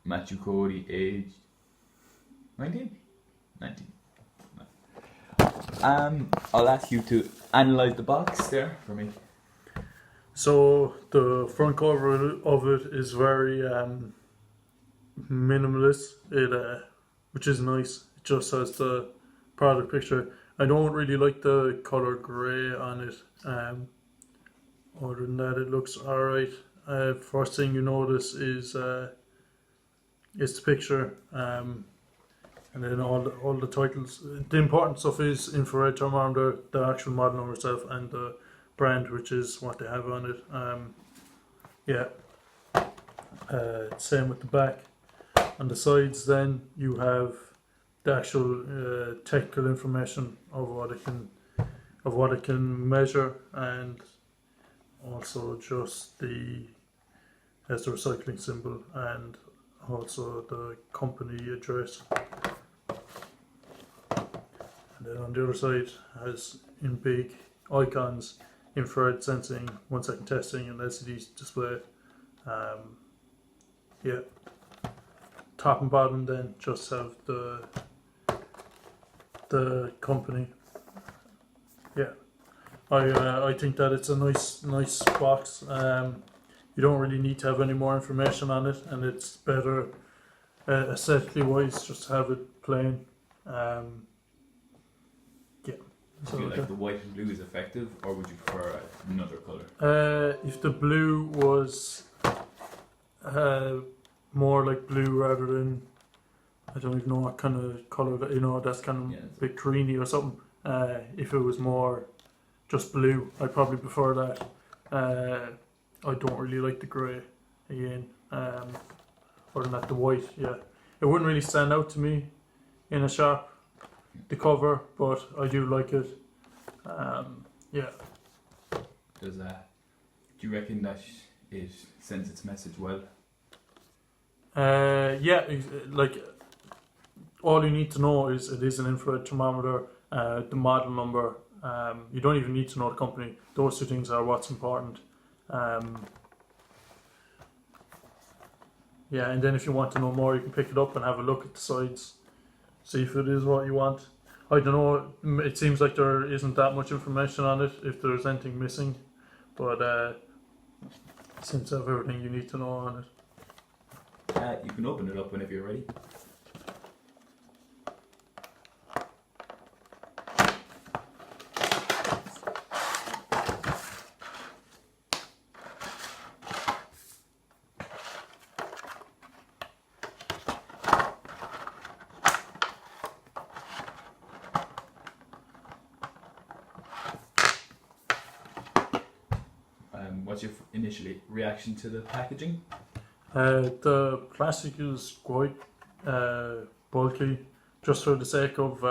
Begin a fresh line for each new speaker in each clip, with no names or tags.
Matthew Cody, age 19? 19. I'll ask you to analyze the box there for me.
So the front cover of it is very minimalist. Which is nice. It just has the product picture. I don't really like the color grey on it. Other than that, it looks alright. First thing you notice is the picture, and then all the titles. The important stuff is infrared thermometer, the actual model number itself, and the brand, which is what they have on it. Same with the back. On the sides, then you have the actual technical information of what it can measure, and also just has the recycling symbol and also the company address. And then on the other side has in big icons infrared sensing, 1 second testing, and LCD display. Top and bottom then just have the company. I think that it's a nice box. You don't really need to have any more information on it, and it's better aesthetically wise just to have it plain.
Do you feel like the white and blue is effective, or would you prefer another colour?
If the blue was more like blue rather than, I don't even know what kind of colour that, that's kind of a bit greeny or something. If it was more just blue, I'd probably prefer that. I don't really like the grey again. Other than that, the white, it wouldn't really stand out to me in a shop, the cover, but I do like it.
Do you reckon that it sends its message well?
Like all you need to know is it is an infrared thermometer, the model number. You don't even need to know the company. Those two things are what's important. And then if you want to know more, you can pick it up and have a look at the sides, see if it is what you want. I don't know, it seems like there isn't that much information on it, if there's anything missing, but it seems to have everything you need to know on it.
You can open it up whenever you're ready. What's your initial reaction to the packaging?
The plastic is quite bulky, just for the sake of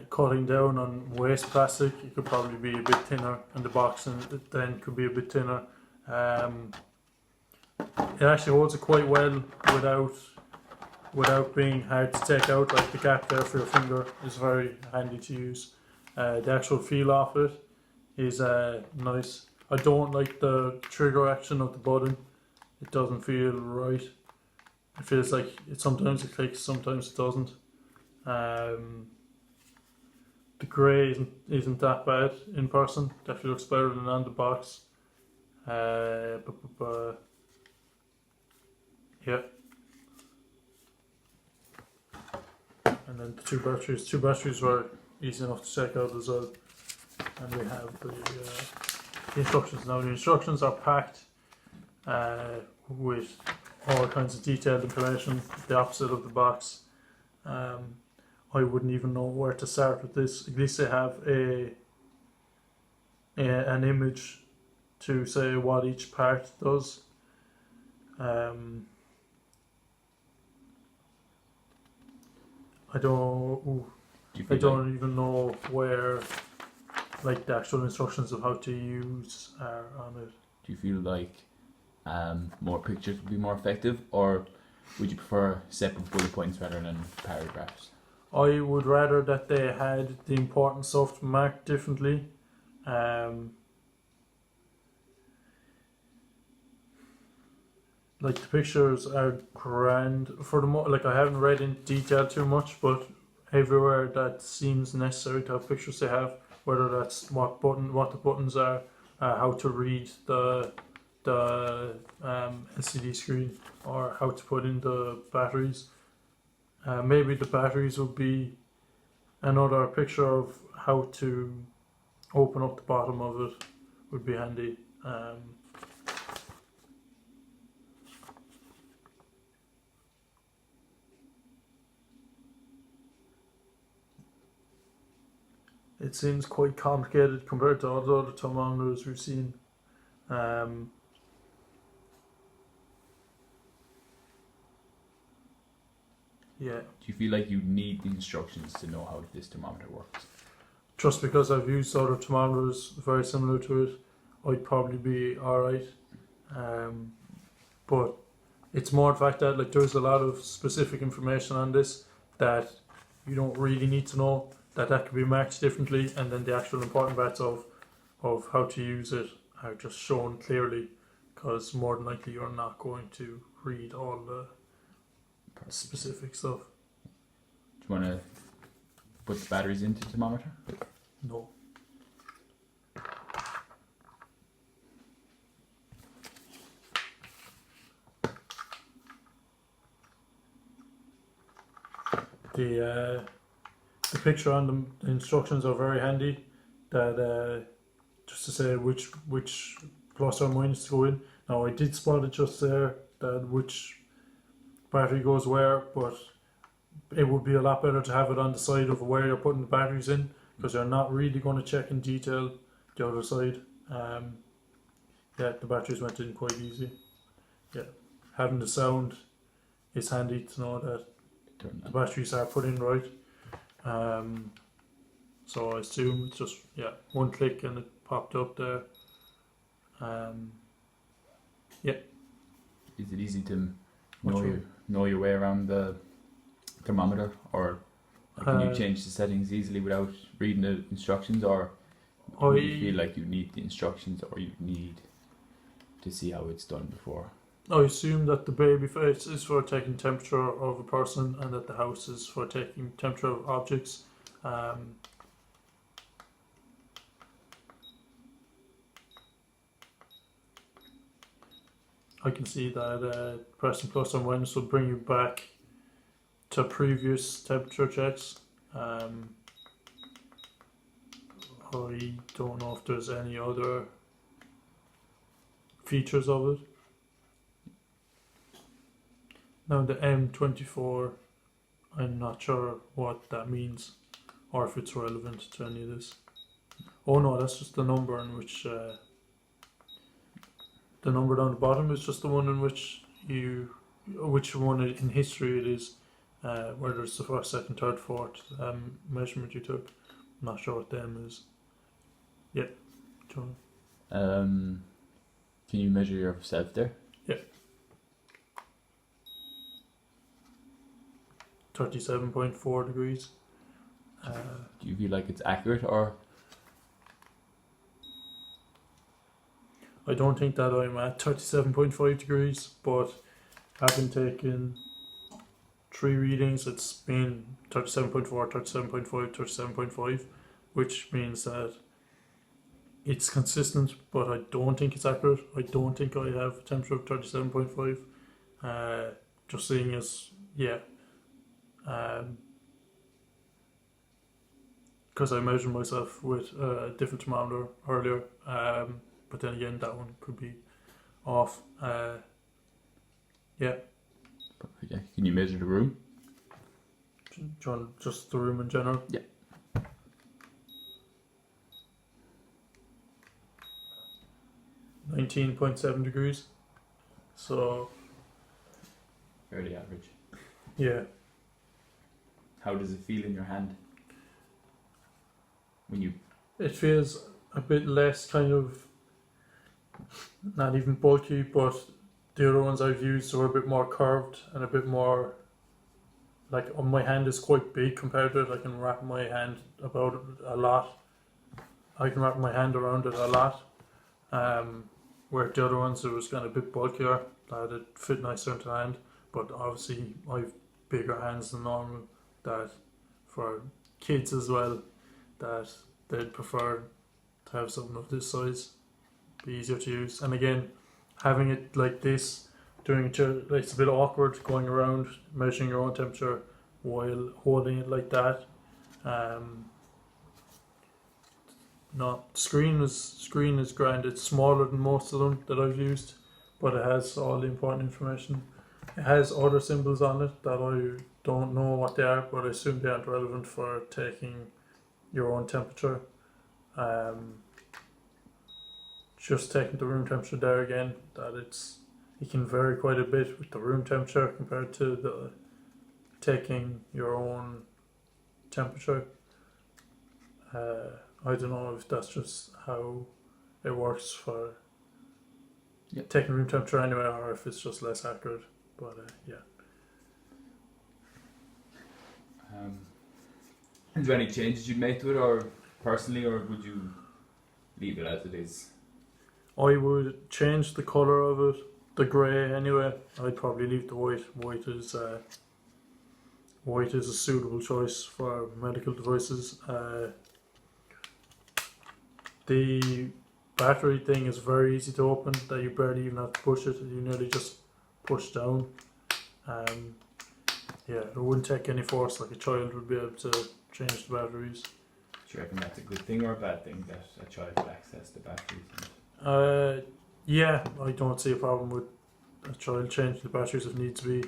cutting down on waste plastic. It could probably be a bit thinner, and the box then could be a bit thinner. It actually holds it quite well without being hard to take out. Like the gap there for your finger is very handy to use. The actual feel of it is nice. I don't like the trigger action of the button. It doesn't feel right. It feels like sometimes it clicks, sometimes it doesn't. The grey isn't that bad in person. Definitely looks better than on the box. And then the two batteries were easy enough to check out as well. And we have the instructions. Now the instructions are packed with all kinds of detailed information, the opposite of the box. I wouldn't even know where to start with this. At least they have an image to say what each part does. I don't even know where, like, the actual instructions of how to use are on it.
Do you feel like more pictures would be more effective, or would you prefer separate bullet points rather than paragraphs?
I would rather that they had the important stuff marked differently. like the pictures are grand for the like I haven't read in detail too much, but everywhere that seems necessary to have pictures they have, whether that's what the buttons are, how to read the LCD screen, or how to put in the batteries. Maybe the batteries would be another picture of how to open up the bottom of it would be handy. It seems quite complicated compared to all the other thermometers we've seen. Yeah,
Do you feel like you need the instructions to know how this thermometer works?
just because I've used other thermometers very similar to it, I'd probably be alright. But it's more the fact that like there's a lot of specific information on this that you don't really need to know, that could be marked differently, and then the actual important parts of how to use it are just shown clearly, because more than likely you're not going to read all the specific stuff.
Do you want to put the batteries into the thermometer?
No. The picture on the instructions are very handy. That just to say which plus or minus to go in. Now I did spot it just there that which battery goes where, but it would be a lot better to have it on the side of where you're putting the batteries in, because you're not really going to check in detail the other side. Yeah, the batteries went in quite easy. Yeah, having the sound is handy to know that the batteries are put in right. So I assume it's just one click and it popped up there.
Is it easy to know your way around the thermometer, or can you change the settings easily without reading the instructions, or do you feel like you need the instructions, or you need to see how it's done before?
I assume that the baby face is for taking temperature of a person, and that the house is for taking temperature of objects. I can see that pressing plus and minus will bring you back to previous temperature checks. I don't know if there's any other features of it. Now the M24, I'm not sure what that means, or if it's relevant to any of this. Oh no, that's just the number in which the number down the bottom is just the one in which which one in history it is, whether it's the first, second, third, fourth measurement you took. I'm not sure what the M is. Yeah, John.
Can you measure yourself there?
Yeah. 37.4 degrees.
Do you feel like it's accurate, or?
I don't think that I'm at 37.5 degrees, but having taken 3 readings, it's been 37.4, 37.5, 37.5, which means that it's consistent, but I don't think it's accurate. I don't think I have a temperature of 37.5. Just seeing as, because I measured myself with a different thermometer earlier, but then again that one could be off.
Yeah. Can you measure the room?
Just the room in general?
Yeah.
.7 degrees. So
Fairly average.
yeah.
How does it feel in your hand when you?
It feels a bit less kind of, not even bulky, but the other ones I've used were a bit more curved and a bit more, like my hand is quite big compared to it. I can wrap my hand about it a lot. I can wrap my hand around it a lot. Where the other ones it was kind of a bit bulkier. that it fit nicer into the hand. But obviously, I've bigger hands than normal. That for kids as well, that they'd prefer to have something of this size, be easier to use. And again, having it like this, doing it, like, it's a bit awkward going around measuring your own temperature while holding it like that. No, screen is grand. It's smaller than most of them that I've used, but it has all the important information. It has other symbols on it that I don't know what they are, but I assume they aren't relevant for taking your own temperature. Just taking the room temperature there again, that it can vary quite a bit with the room temperature compared to the taking your own temperature. I don't know if that's just how it works for taking room temperature anyway, or if it's just less accurate. But yeah.
Is there any changes you'd make to it, or personally, or would you leave it as it is?
I would change the colour of it, the grey anyway. I'd probably leave the white. White is a suitable choice for medical devices. The battery thing is very easy to open, that you barely even have to push it, you nearly just push down. Yeah, it wouldn't take any force, like a child would be able to change the batteries.
Do you reckon that's a good thing or a bad thing, that a child will access the batteries?
Yeah, I don't see a problem with a child changing the batteries if needs be.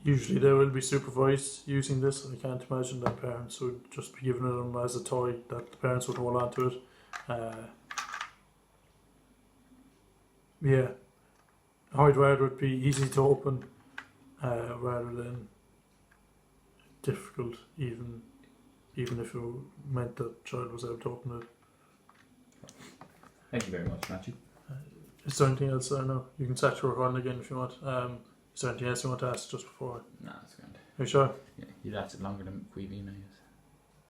Usually they will be supervised using this. I can't imagine that parents would just be giving it them as a toy, that the parents would hold on to it. Yeah, I'd rather it be easy to open rather than difficult, even if it meant that the child was able to open it.
Thank you very much, Matthew.
Is there anything else? I don't know. You can set your recording again if you want. Is there anything else you want to ask just before?
No, that's grand.
Are you sure?
Yeah, you lasted longer than Queevy, I guess.